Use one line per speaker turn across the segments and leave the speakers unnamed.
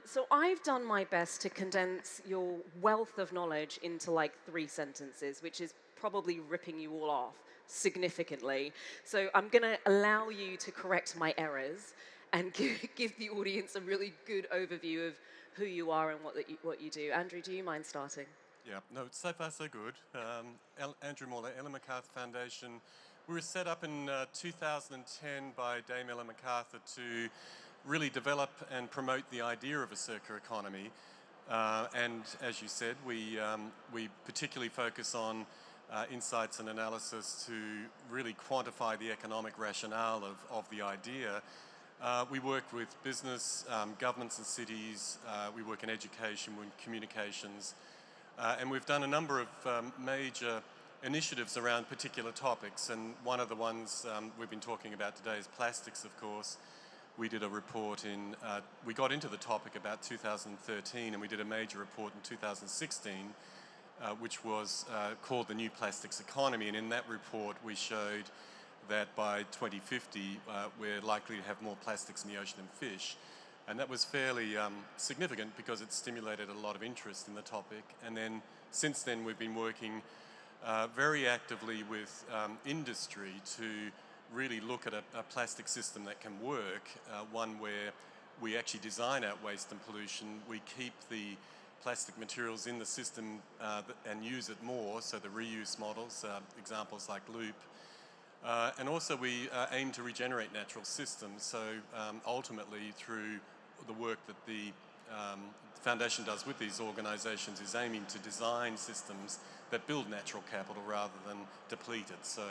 So I've done my best to condense your wealth of knowledge into like 3 sentences, which is probably ripping you all off significantly. So I'm going to allow you to correct my errors and give the audience a really good overview of who you are and what you do. Andrew, do you mind starting?
Yeah, no, so far so good. Andrew Morlet, Ellen MacArthur Foundation. We were set up in 2010 by Dame Ellen MacArthur to really develop and promote the idea of a circular economy. And as you said, we particularly focus on insights and analysis to really quantify the economic rationale of the idea. We work with business, governments and cities. We work in education, we're in communications. And we've done a number of major initiatives around particular topics, and one of the ones we've been talking about today is plastics, of course. We did a report we got into the topic about 2013, and we did a major report in 2016, which was called The New Plastics Economy, and in that report we showed that by 2050 we're likely to have more plastics in the ocean than fish. And that was fairly significant because it stimulated a lot of interest in the topic. And then since then we've been working very actively with industry to really look at a plastic system that can work, one where we actually design out waste and pollution, we keep the plastic materials in the system and use it more, so the reuse models, examples like loop. And also we aim to regenerate natural systems, so ultimately through the work that the Foundation does with these organisations is aiming to design systems that build natural capital rather than deplete it. So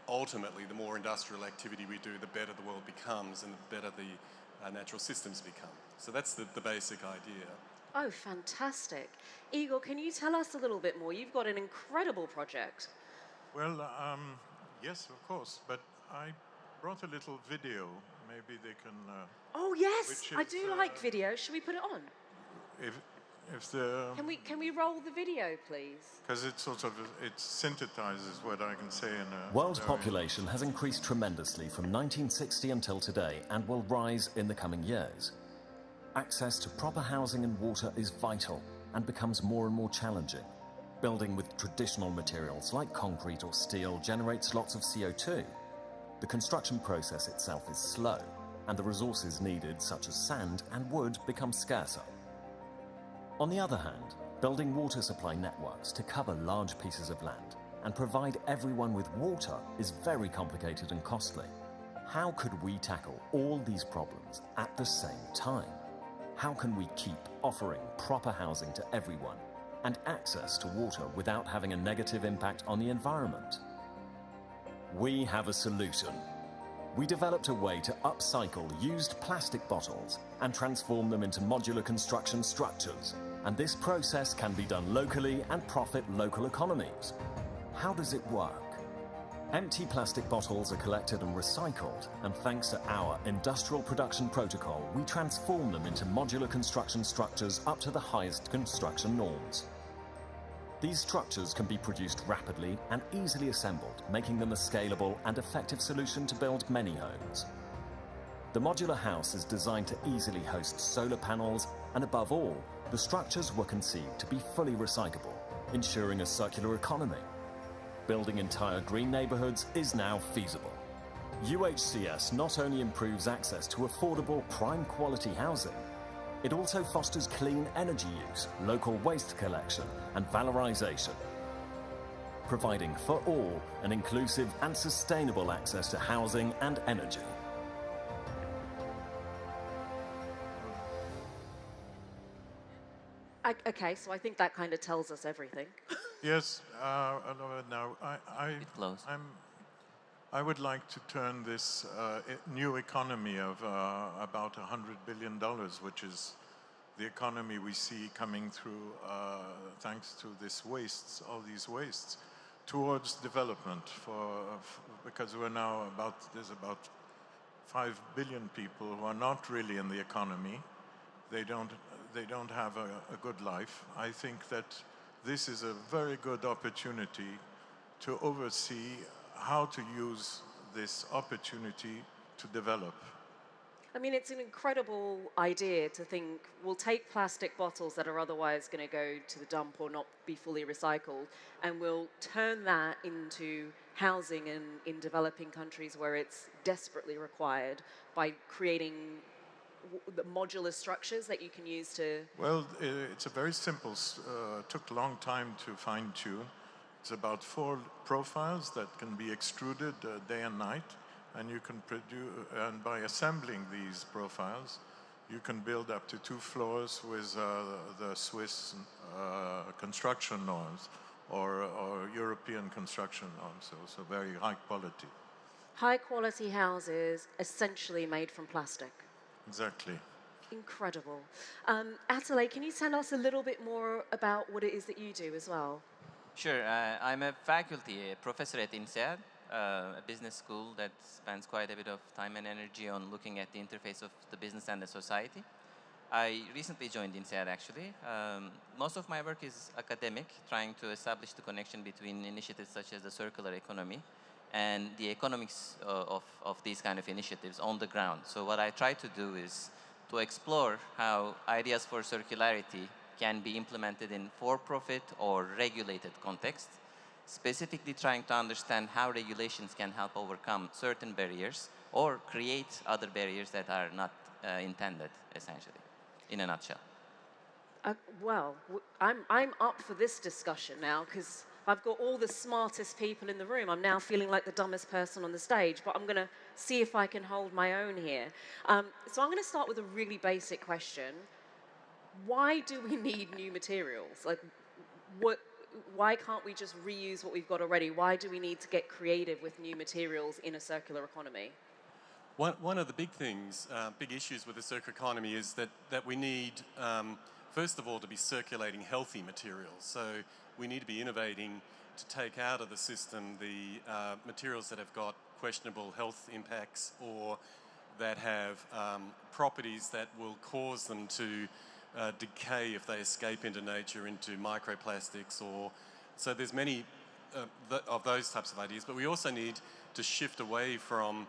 ultimately the more industrial activity we do, the better the world becomes and the better the natural systems become. So that's the basic idea.
Oh, fantastic. Igor, can you tell us a little bit more? You've got an incredible project.
Well, yes, of course, but I brought a little video. Maybe they can...
oh, yes, I do like video. Should we put it on?
If the...
Can we roll the video, please?
Because it synthesizes what I can say in a...
World population has increased tremendously from 1960 until today and will rise in the coming years. Access to proper housing and water is vital and becomes more and more challenging. Building with traditional materials like concrete or steel generates lots of CO2. The construction process itself is slow, and the resources needed, such as sand and wood, become scarcer. On the other hand, building water supply networks to cover large pieces of land and provide everyone with water is very complicated and costly. How could we tackle all these problems at the same time? How can we keep offering proper housing to everyone and access to water without having a negative impact on the environment? We have a solution. We developed a way to upcycle used plastic bottles and transform them into modular construction structures, and this process can be done locally and profit local economies. How does it work? Empty plastic bottles are collected and recycled, and thanks to our industrial production protocol, we transform them into modular construction structures up to the highest construction norms. These structures can be produced rapidly and easily assembled, making them a scalable and effective solution to build many homes. The modular house is designed to easily host solar panels, and above all, the structures were conceived to be fully recyclable, ensuring a circular economy. Building entire green neighborhoods is now feasible. UHCS not only improves access to affordable, prime-quality housing, it also fosters clean energy use, local waste collection, and valorization, providing for all an inclusive and sustainable access to housing and energy.
Okay, so I think that kind of tells us everything.
Yes, now I would like to turn this new economy of about $100 billion, which is the economy we see coming through thanks to this wastes, all these wastes, towards development. Because we're now there's about 5 billion people who are not really in the economy. They don't have a good life. I think that this is a very good opportunity to oversee how to use this opportunity to develop.
I mean, it's an incredible idea to think we'll take plastic bottles that are otherwise going to go to the dump or not be fully recycled, and we'll turn that into housing in developing countries where it's desperately required by creating the modular structures that you can use to...
Well, it's a very simple, took a long time to fine tune. It's about 4 profiles that can be extruded day and night. And you can produce, and by assembling these profiles, you can build up to 2 floors with the Swiss construction norms or European construction norms, so very high quality.
High quality houses essentially made from plastic.
Exactly.
Incredible. Atalay, can you tell us a little bit more about what it is that you do as well?
Sure. I'm a faculty professor at INSEAD, a business school that spends quite a bit of time and energy on looking at the interface of the business and the society. I recently joined INSEAD, actually. Most of my work is academic, trying to establish the connection between initiatives such as the circular economy and the economics of these kind of initiatives on the ground. So what I try to do is to explore how ideas for circularity can be implemented in for-profit or regulated contexts, specifically trying to understand how regulations can help overcome certain barriers or create other barriers that are not intended, essentially, in a nutshell.
Well, I'm up for this discussion now because I've got all the smartest people in the room. I'm now feeling like the dumbest person on the stage, but I'm going to see if I can hold my own here. So I'm going to start with a really basic question. Why do we need new materials? Like, why can't we just reuse what we've got already? Why do we need to get creative with new materials in a circular economy?
One of the big things, big issues with the circular economy is that we need, first of all, to be circulating healthy materials. So we need to be innovating to take out of the system the materials that have got questionable health impacts or that have properties that will cause them to decay if they escape into nature into microplastics, or so there's many of those types of ideas. But we also need to shift away from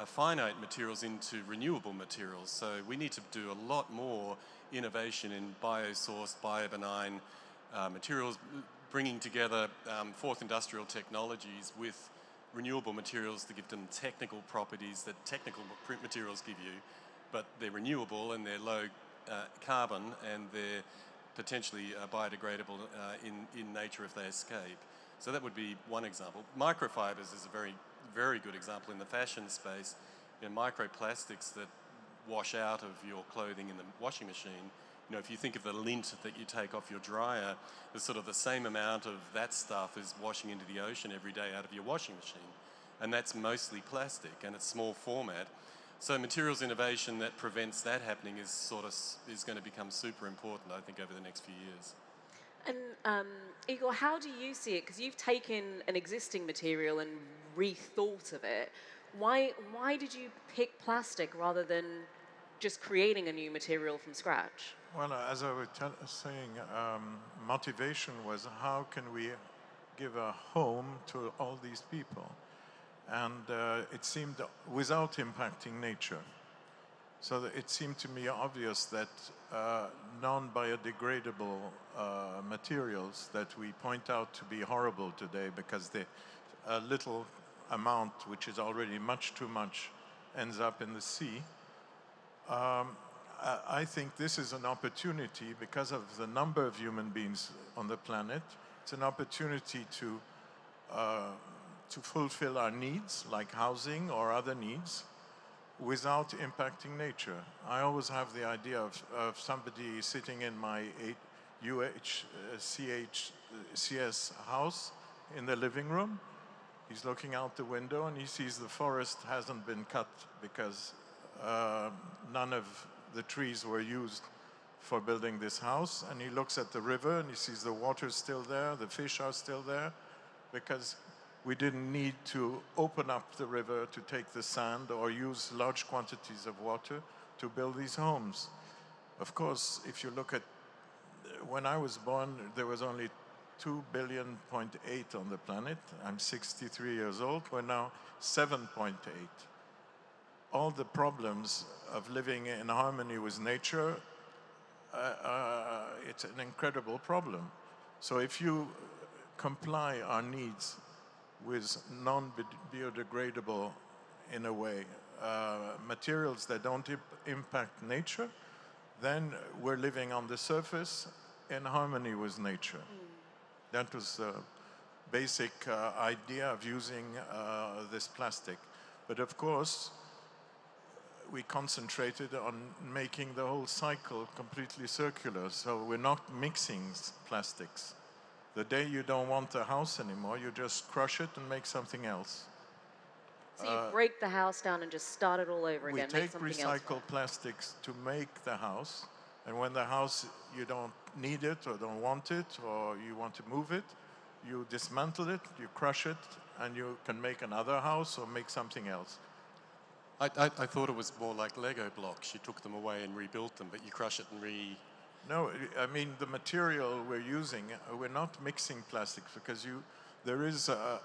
finite materials into renewable materials. So we need to do a lot more innovation in biosourced, biobenign materials, bringing together fourth industrial technologies with renewable materials to give them technical properties that technical materials give you, but they're renewable and they're low carbon and they're potentially biodegradable in nature if they escape. So that would be one example. Microfibers is a very, very good example in the fashion space. You know, microplastics that wash out of your clothing in the washing machine. You know, if you think of the lint that you take off your dryer, there's sort of the same amount of that stuff as washing into the ocean every day out of your washing machine. And that's mostly plastic and it's small format. So materials innovation that prevents that happening is going to become super important, I think, over the next few years.
And Igor, how do you see it? Because you've taken an existing material and rethought of it. Why did you pick plastic rather than just creating a new material from scratch?
Well, as I was saying, motivation was how can we give a home to all these people? And it seemed without impacting nature. So it seemed to me obvious that non-biodegradable materials that we point out to be horrible today because a little amount, which is already much too much, ends up in the sea. I think this is an opportunity because of the number of human beings on the planet. It's an opportunity to fulfill our needs, like housing or other needs, without impacting nature. I always have the idea of somebody sitting in my UHCHCS house in the living room. He's looking out the window and he sees the forest hasn't been cut because none of the trees were used for building this house. And he looks at the river and he sees the water's still there, the fish are still there, because we didn't need to open up the river to take the sand or use large quantities of water to build these homes. Of course, if you look at, when I was born, there was only 2.8 billion on the planet. I'm 63 years old. We're now 7.8. all the problems of living in harmony with nature, it's an incredible problem. So if you comply our needs with non-biodegradable, in a way, materials that don't impact nature, then we're living on the surface in harmony with nature. That was the basic idea of using this plastic. But of course, we concentrated on making the whole cycle completely circular, so we're not mixing plastics. The day you don't want the house anymore, you just crush it and make something else.
So you break the house down and just start it all over again,
We
make
take
something else.
recycled plastics to make the house, and when the house, you don't need it or don't want it, or you want to move it, you dismantle it, you crush it, and you can make another house or make something else.
I thought it was more like Lego blocks. You took them away and rebuilt them, but you crush it and
No, I mean, the material we're using, we're not mixing plastics, because there is a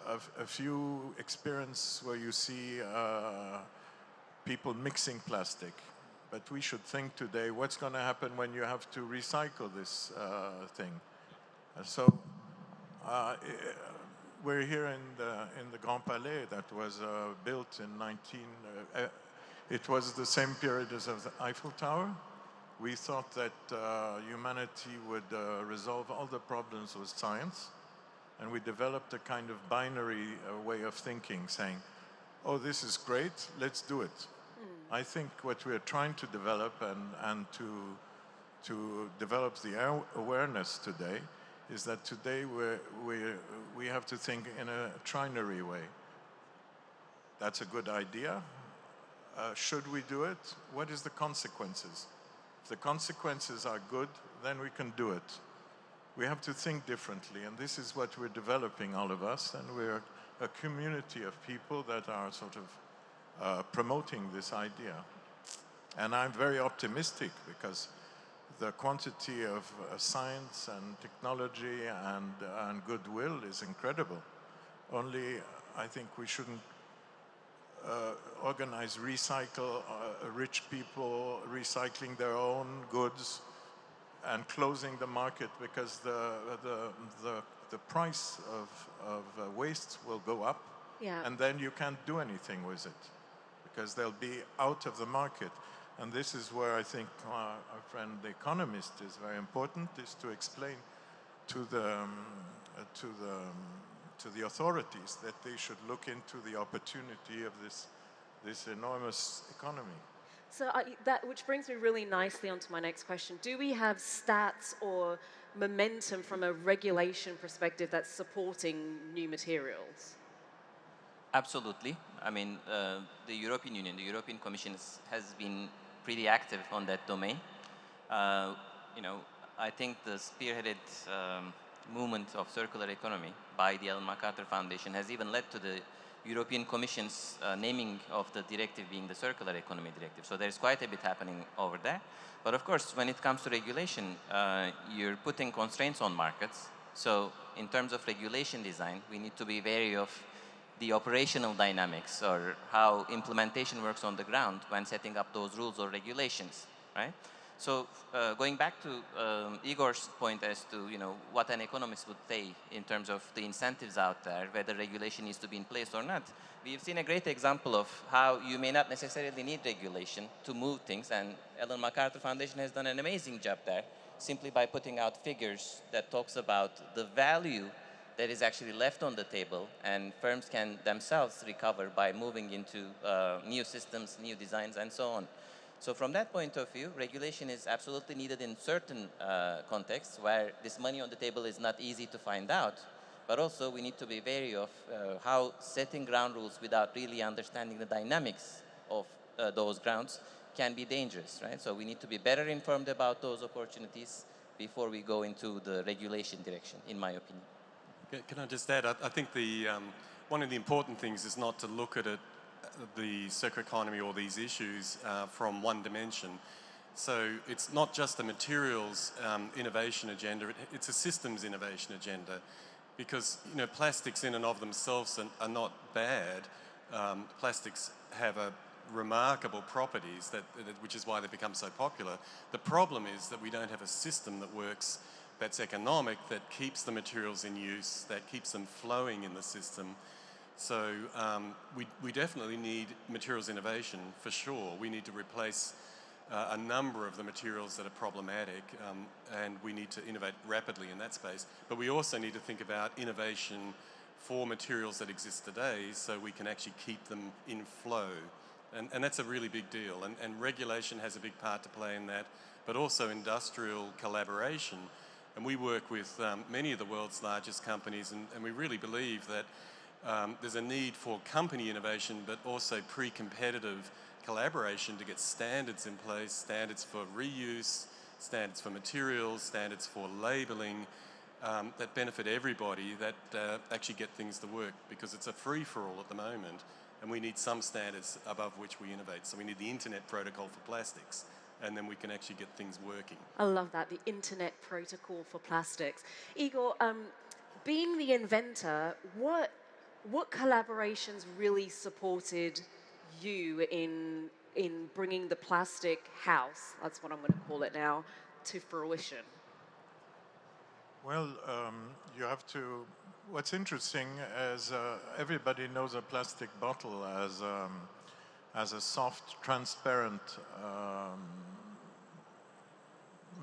few experiences where you see people mixing plastic. But we should think today, what's going to happen when you have to recycle this thing? So we're here in the Grand Palais that was built in it was the same period as the Eiffel Tower. We thought that humanity would resolve all the problems with science, and we developed a kind of binary way of thinking, saying, oh, this is great, let's do it. I think what we're trying to develop and to develop the awareness today is that today we have to think in a trinary way. That's a good idea. Should we do it? What is the consequences? If the consequences are good, then we can do it. We have to think differently, and this is what we're developing, all of us, and we're a community of people that are sort of promoting this idea. And I'm very optimistic, because the quantity of science and technology and goodwill is incredible. Only I think we shouldn't organize rich people recycling their own goods and closing the market, because the price of waste will go up, and then you can't do anything with it, because they'll be out of the market. And this is where I think our friend the economist is very important, is to explain to the authorities that they should look into the opportunity of this enormous economy.
So which brings me really nicely onto my next question. Do we have stats or momentum from a regulation perspective that's supporting new materials?
Absolutely. I mean, the European Union, the European Commission has been pretty active on that domain. I think the spearheaded movement of circular economy by the Ellen MacArthur Foundation has even led to the European Commission's naming of the directive being the Circular Economy Directive. So there's quite a bit happening over there. But of course, when it comes to regulation, you're putting constraints on markets. So in terms of regulation design, we need to be wary of the operational dynamics, or how implementation works on the ground when setting up those rules or regulations, right? So going back to Igor's point as to what an economist would say in terms of the incentives out there, whether regulation needs to be in place or not, we've seen a great example of how you may not necessarily need regulation to move things, and Ellen MacArthur Foundation has done an amazing job there, simply by putting out figures that talks about the value that is actually left on the table, and firms can themselves recover by moving into new systems, new designs, and so on. So from that point of view, regulation is absolutely needed in certain contexts where this money on the table is not easy to find out, but also we need to be wary of how setting ground rules without really understanding the dynamics of those grounds can be dangerous, right? So we need to be better informed about those opportunities before we go into the regulation direction, in my opinion.
Can I just add, I think one of the important things is not to look at it, the circular economy or these issues from one dimension. So it's not just the materials innovation agenda, it's a systems innovation agenda, because plastics in and of themselves are not bad. Plastics have remarkable properties, which is why they become so popular. The problem is that we don't have a system that works, that's economic, that keeps the materials in use, that keeps them flowing in the system. So we definitely need materials innovation, for sure. We need to replace a number of the materials that are problematic, and we need to innovate rapidly in that space. But we also need to think about innovation for materials that exist today, so we can actually keep them in flow. And that's a really big deal. And regulation has a big part to play in that, but also industrial collaboration. And we work with many of the world's largest companies, and we really believe that there's a need for company innovation, but also pre-competitive collaboration to get standards in place, standards for reuse, standards for materials, standards for labeling, that benefit everybody, that actually get things to work, because it's a free-for-all at the moment, and we need some standards above which we innovate. So we need the Internet Protocol for plastics, and then we can actually get things working.
I love that, the Internet Protocol for plastics. Igor, being the inventor, what collaborations really supported you in bringing the plastic house, that's what I'm going to call it now, to fruition?
Well, you have to. What's interesting is everybody knows a plastic bottle as a soft, transparent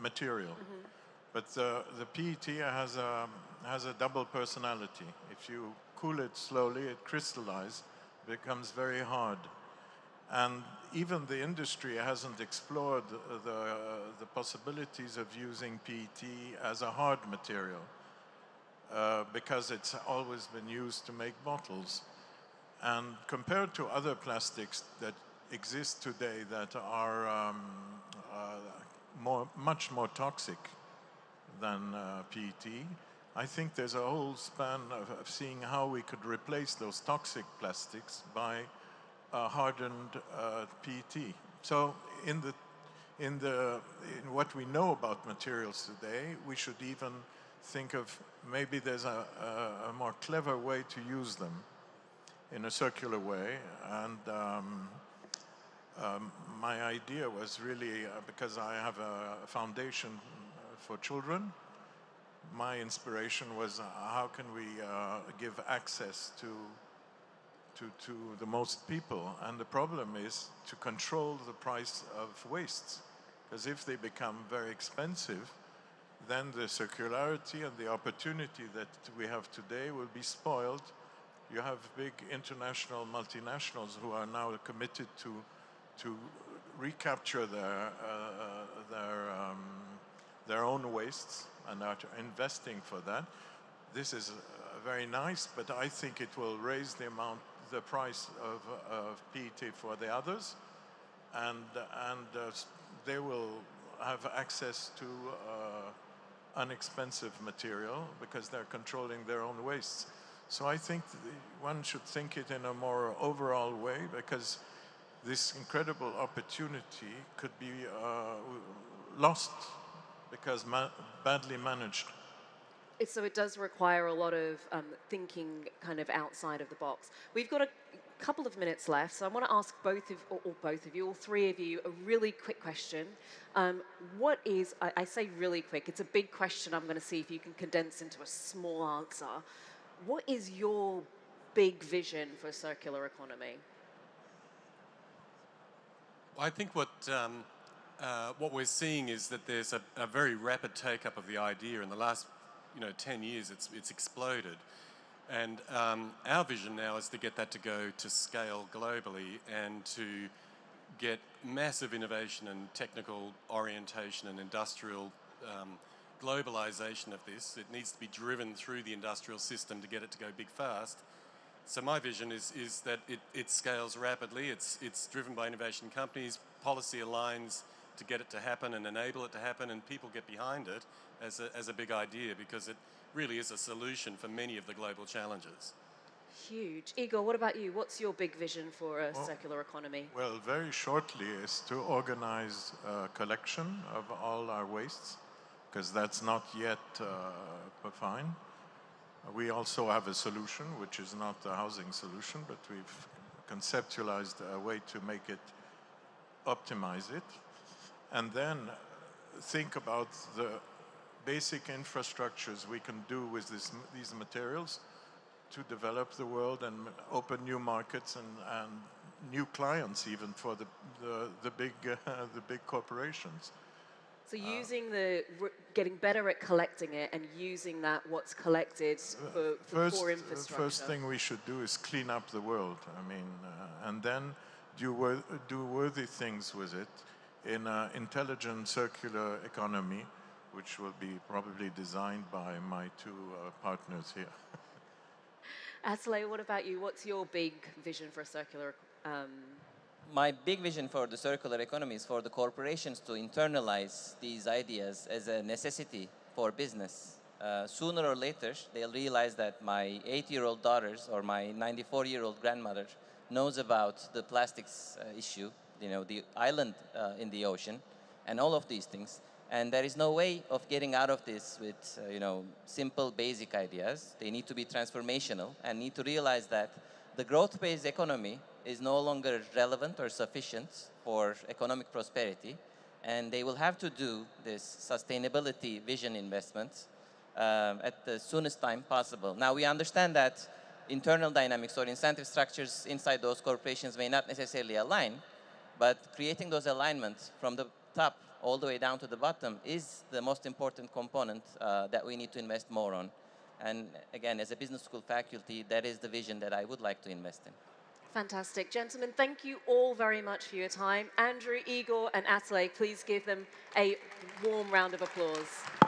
material, but the PET has a double personality. If you cool it slowly, it crystallizes, becomes very hard. And even the industry hasn't explored the possibilities of using PET as a hard material because it's always been used to make bottles. And compared to other plastics that exist today that are much more toxic than PET, I think there's a whole span of seeing how we could replace those toxic plastics by hardened PET. So in what we know about materials today, we should even think of maybe there's a more clever way to use them in a circular way. And my idea was really, because I have a foundation for children, my inspiration was how can we give access to the most people. And the problem is to control the price of wastes, because if they become very expensive, then the circularity and the opportunity that we have today will be spoiled. You have big international multinationals who are now committed to recapture their own wastes and are investing for that. This is very nice, but I think it will raise the price of PET for the others, and they will have access to inexpensive material because they're controlling their own wastes. So I think one should think it in a more overall way, because this incredible opportunity could be lost because badly managed.
So it does require a lot of thinking kind of outside of the box. We've got a couple of minutes left, so I want to ask all three of you, a really quick question. What is, I say really quick, it's a big question. I'm going to see if you can condense into a small answer. What is your big vision for a circular economy?
I think what we're seeing is that there's a very rapid take-up of the idea. In the last 10 years, it's exploded. And our vision now is to get that to go to scale globally and to get massive innovation and technical orientation and industrial globalization of this. It needs to be driven through the industrial system to get it to go big fast. So my vision is that it scales rapidly. It's driven by innovation companies, policy aligns to get it to happen and enable it to happen, and people get behind it as a big idea, because it really is a solution for many of the global challenges.
Huge. Igor, what about you? What's your big vision for a circular economy?
Well, very shortly is to organize a collection of all our wastes, because that's not yet fine. We also have a solution, which is not a housing solution, but we've conceptualized a way to make it, optimize it, and then think about the basic infrastructures we can do with these materials to develop the world and open new markets and new clients even for the big corporations.
So using getting better at collecting it and using that what's collected for core infrastructure.
First thing we should do is clean up the world. I mean, and then do worthy things with it in an intelligent circular economy, which will be probably designed by my two partners here.
Atalay, what about you? What's your big vision for a circular
My big vision for the circular economy is for the corporations to internalize these ideas as a necessity for business. Sooner or later, they'll realize that my 8-year-old daughters or my 94-year-old grandmother knows about the plastics issue, the island in the ocean, and all of these things. And there is no way of getting out of this with, simple, basic ideas. They need to be transformational and need to realize that the growth-based economy is no longer relevant or sufficient for economic prosperity, and they will have to do this sustainability vision investments at the soonest time possible. Now, we understand that internal dynamics or incentive structures inside those corporations may not necessarily align, but creating those alignments from the top all the way down to the bottom is the most important component that we need to invest more on. And again, as a business school faculty, that is the vision that I would like to invest in.
Fantastic. Gentlemen, thank you all very much for your time. Andrew, Igor, and Atalay, please give them a warm round of applause.